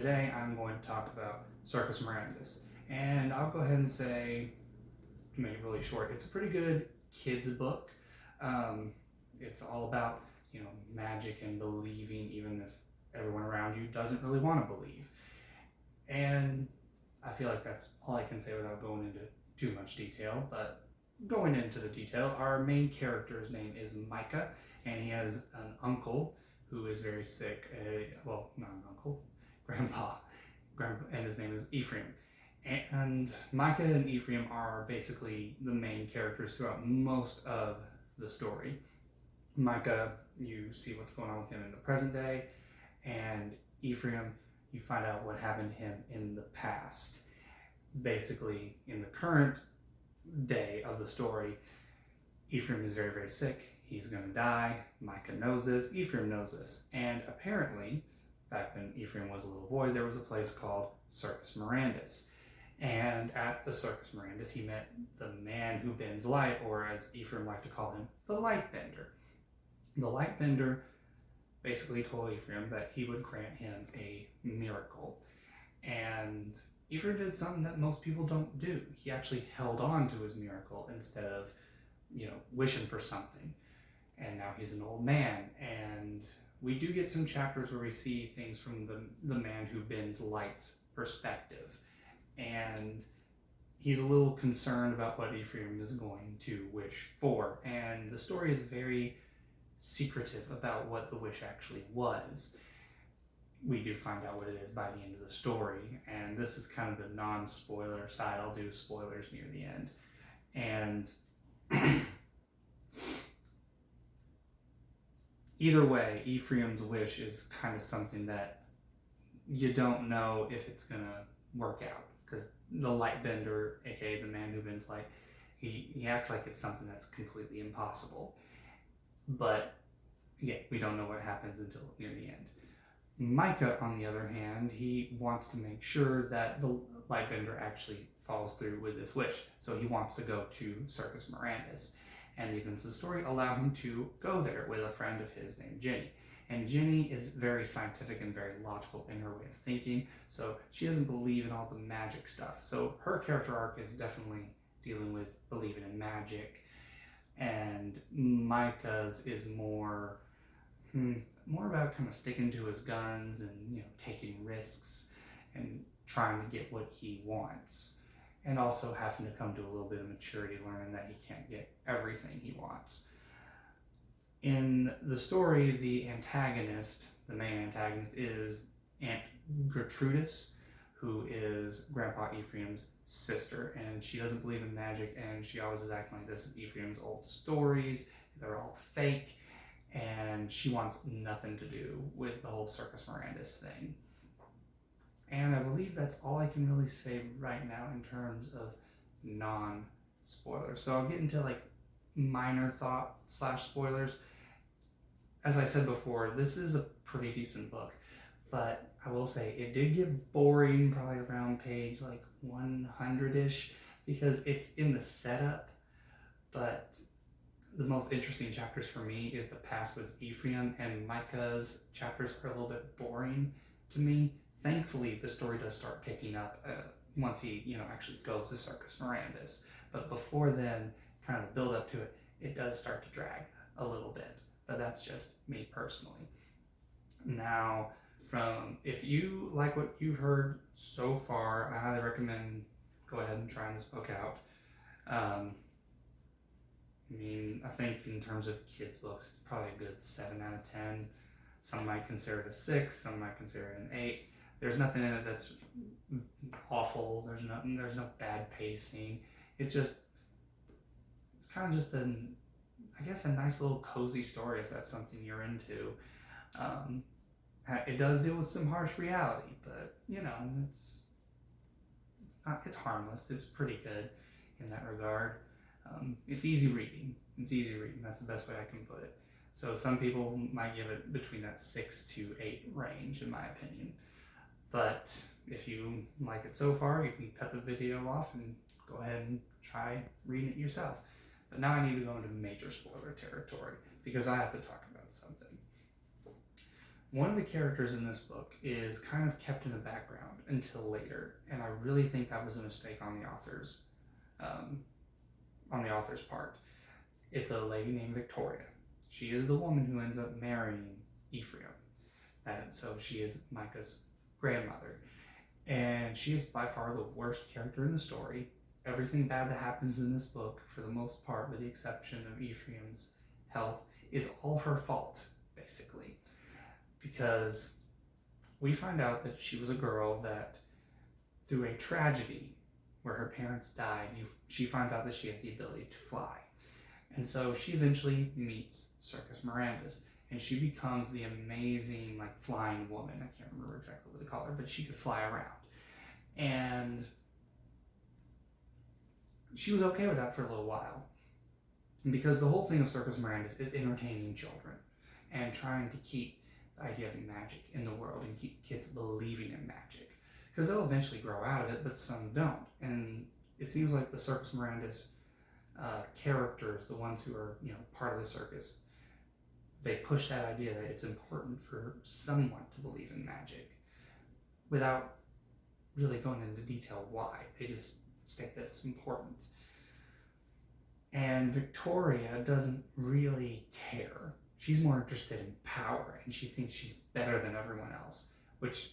Today I'm going to talk about Circus Mirandus, and I'll go ahead and say, to make it really short, it's a pretty good kids book. It's all about magic and believing, even if everyone around you doesn't really want to believe. And I feel like that's all I can say without going into too much detail. But going into the detail, our main character's name is Micah, and he has an uncle who is very sick. Well, not an uncle, grandpa, and his name is Ephraim. And Micah and Ephraim are basically the main characters throughout most of the story. Micah, you see what's going on with him in the present day, and Ephraim, you find out what happened to him in the past. Basically, in the current day of the story, Ephraim is very, very sick. He's going to die. Micah knows this. Ephraim knows this. And apparently, back when Ephraim was a little boy, there was a place called Circus Mirandus. And at the Circus Mirandus, he met the man who bends light, or as Ephraim liked to call him, the light bender. The light bender basically told Ephraim that he would grant him a miracle. And Ephraim did something that most people don't do. He actually held on to his miracle instead of, wishing for something. And now he's an old man. And we do get some chapters where we see things from the man who bends light's perspective. And he's a little concerned about what Ephraim is going to wish for. And the story is very secretive about what the wish actually was. We do find out what it is by the end of the story. And this is kind of the non-spoiler side. I'll do spoilers near the end. And either way, Ephraim's wish is kind of something that you don't know if it's going to work out. Because the light bender, aka the man who bends light, he acts like it's something that's completely impossible. But yeah, we don't know what happens until near the end. Micah, on the other hand, he wants to make sure that the lightbender actually follows through with this wish. So he wants to go to Circus Mirandus. And the events of the story allow him to go there with a friend of his named Jenny. And Jenny is very scientific and very logical in her way of thinking, so she doesn't believe in all the magic stuff. So her character arc is definitely dealing with believing in magic. And Micah's is more about kind of sticking to his guns and taking risks and trying to get what he wants, and also having to come to a little bit of maturity, learning that he can't get everything he wants. In the story, the antagonist, the main antagonist, is Aunt Gertrudis, who is Grandpa Ephraim's sister, and she doesn't believe in magic, and she always is acting like this is Ephraim's old stories, they're all fake, and she wants nothing to do with the whole Circus Mirandus thing. And I believe that's all I can really say right now in terms of non-spoilers. So I'll get into minor thought / spoilers. As I said before, this is a pretty decent book, but I will say it did get boring probably around page 100-ish, because it's in the setup, but the most interesting chapters for me is the past with Ephraim, and Micah's chapters are a little bit boring to me. Thankfully, the story does start picking up once he actually goes to Circus Mirandus. But before then, kind of the build up to it, it does start to drag a little bit. But that's just me personally. Now, if you like what you've heard so far, I highly recommend go ahead and trying this book out. I think in terms of kids' books, it's probably a good 7 out of 10. Some might consider it a 6, some might consider it an 8. There's nothing in it that's awful. There's no bad pacing. It's kind of just a nice little cozy story if that's something you're into. It does deal with some harsh reality, but it's harmless. It's pretty good in that regard. It's easy reading. That's the best way I can put it. So some people might give it between that 6 to 8 range, in my opinion. But if you like it so far, you can cut the video off and go ahead and try reading it yourself. But now I need to go into major spoiler territory because I have to talk about something. One of the characters in this book is kind of kept in the background until later, and I really think that was a mistake on um, the author's part. It's a lady named Victoria. She is the woman who ends up marrying Ephraim. So she is Micah's grandmother. And she is by far the worst character in the story. Everything bad that happens in this book, for the most part, with the exception of Ephraim's health, is all her fault, basically. Because we find out that she was a girl that, through a tragedy where her parents died, she finds out that she has the ability to fly. And so she eventually meets Circus Mirandus, and she becomes the amazing, like, flying woman. I can't remember exactly what they call her, but she could fly around. And she was okay with that for a little while, because the whole thing of Circus Mirandus is entertaining children and trying to keep the idea of magic in the world and keep kids believing in magic, because they'll eventually grow out of it, but some don't. And it seems like the Circus Mirandus characters, the ones who are, part of the circus, they push that idea that it's important for someone to believe in magic without really going into detail why. They just state that it's important. And Victoria doesn't really care. She's more interested in power, and she thinks she's better than everyone else, which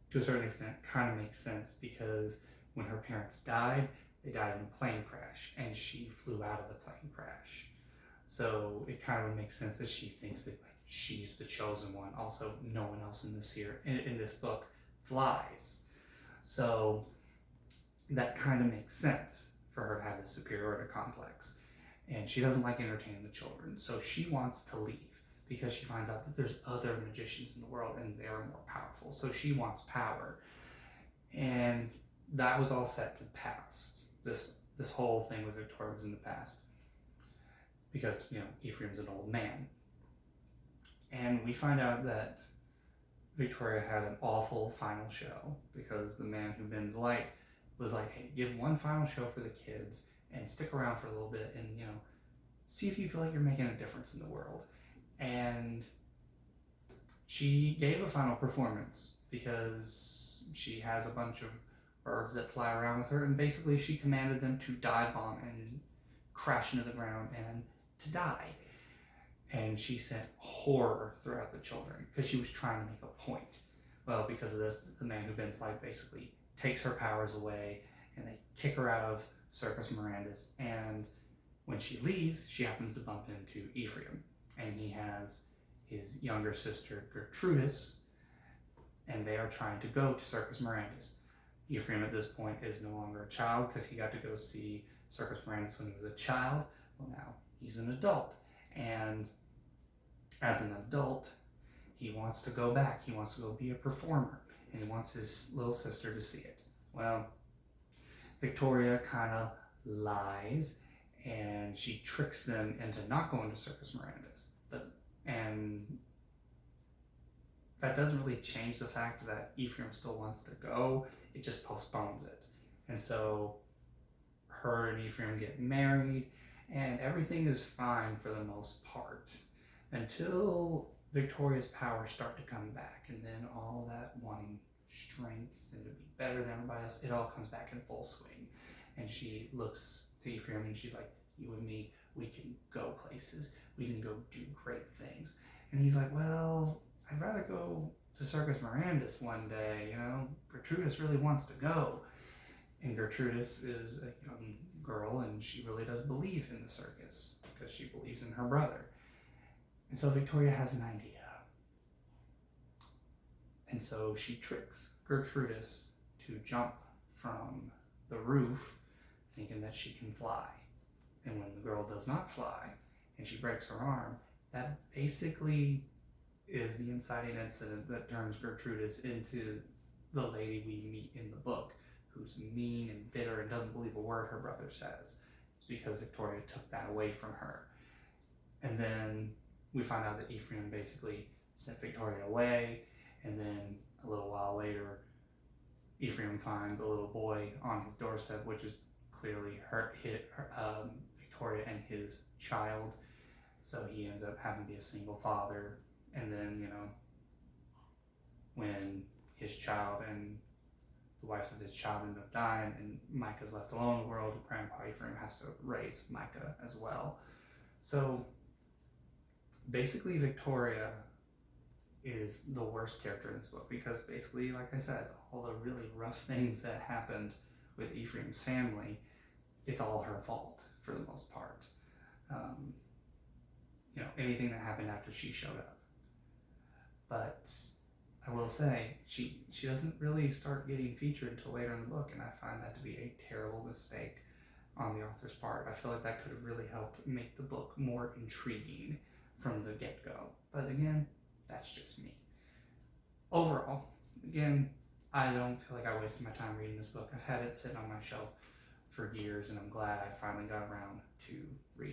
to a certain extent kind of makes sense, because when her parents died, they died in a plane crash, and she flew out of the plane crash. So it kind of makes sense that she thinks that, like, she's the chosen one. Also, no one else in this book flies. So that kind of makes sense for her to have this superiority complex. And she doesn't like entertaining the children. So she wants to leave, because she finds out that there's other magicians in the world and they're more powerful. So she wants power. And that was all set in the past. This whole thing with Victoria was in the past, because Ephraim's an old man. And we find out that Victoria had an awful final show, because the man who bends light was like, hey, give one final show for the kids and stick around for a little bit and see if you feel like you're making a difference in the world. And she gave a final performance, because she has a bunch of birds that fly around with her, and basically she commanded them to dive bomb and crash into the ground and to die. And she sent horror throughout the children, because she was trying to make a point. Well, because of this, the man who bends light basically takes her powers away, and they kick her out of Circus Mirandus. And when she leaves, she happens to bump into Ephraim, and he has his younger sister Gertrudis, and they are trying to go to Circus Mirandus. Ephraim at this point is no longer a child, because he got to go see Circus Mirandus when he was a child. Well, now he's an adult, and as an adult, he wants to go back. He wants to go be a performer, and he wants his little sister to see it. Well, Victoria kind of lies, and she tricks them into not going to Circus Mirandus. And that doesn't really change the fact that Ephraim still wants to go. It just postpones it. And so her and Ephraim get married, and everything is fine for the most part, until Victoria's powers start to come back, and then all that wanting strength and to be better than everybody else, it all comes back in full swing. And she looks to Ephraim and she's like, you and me, we can go places. We can go do great things. And he's like, well, I'd rather go to Circus Mirandus one day, Gertrudis really wants to go. And Gertrudis is a young girl, and she really does believe in the circus, because she believes in her brother. And so Victoria has an idea. And so she tricks Gertrudis to jump from the roof, thinking that she can fly. And when the girl does not fly, and she breaks her arm, that basically is the inciting incident that turns Gertrudis into the lady we meet in the book, who's mean and bitter and doesn't believe a word her brother says. It's because Victoria took that away from her. And then we find out that Ephraim basically sent Victoria away, and then a little while later, Ephraim finds a little boy on his doorstep, which is clearly Victoria and his child. So he ends up having to be a single father, and then, when his child and the wife of his child end up dying, and Micah's left alone in the world. Grandpa Ephraim has to raise Micah as well. So basically, Victoria is the worst character in this book because basically, like I said, all the really rough things that happened with Ephraim's family, it's all her fault for the most part. Anything that happened after she showed up. But I will say, she doesn't really start getting featured until later in the book, and I find that to be a terrible mistake on the author's part. I feel like that could have really helped make the book more intriguing from the get-go. But again, that's just me. Overall, again, I don't feel like I wasted my time reading this book. I've had it sitting on my shelf for years, and I'm glad I finally got around to reading.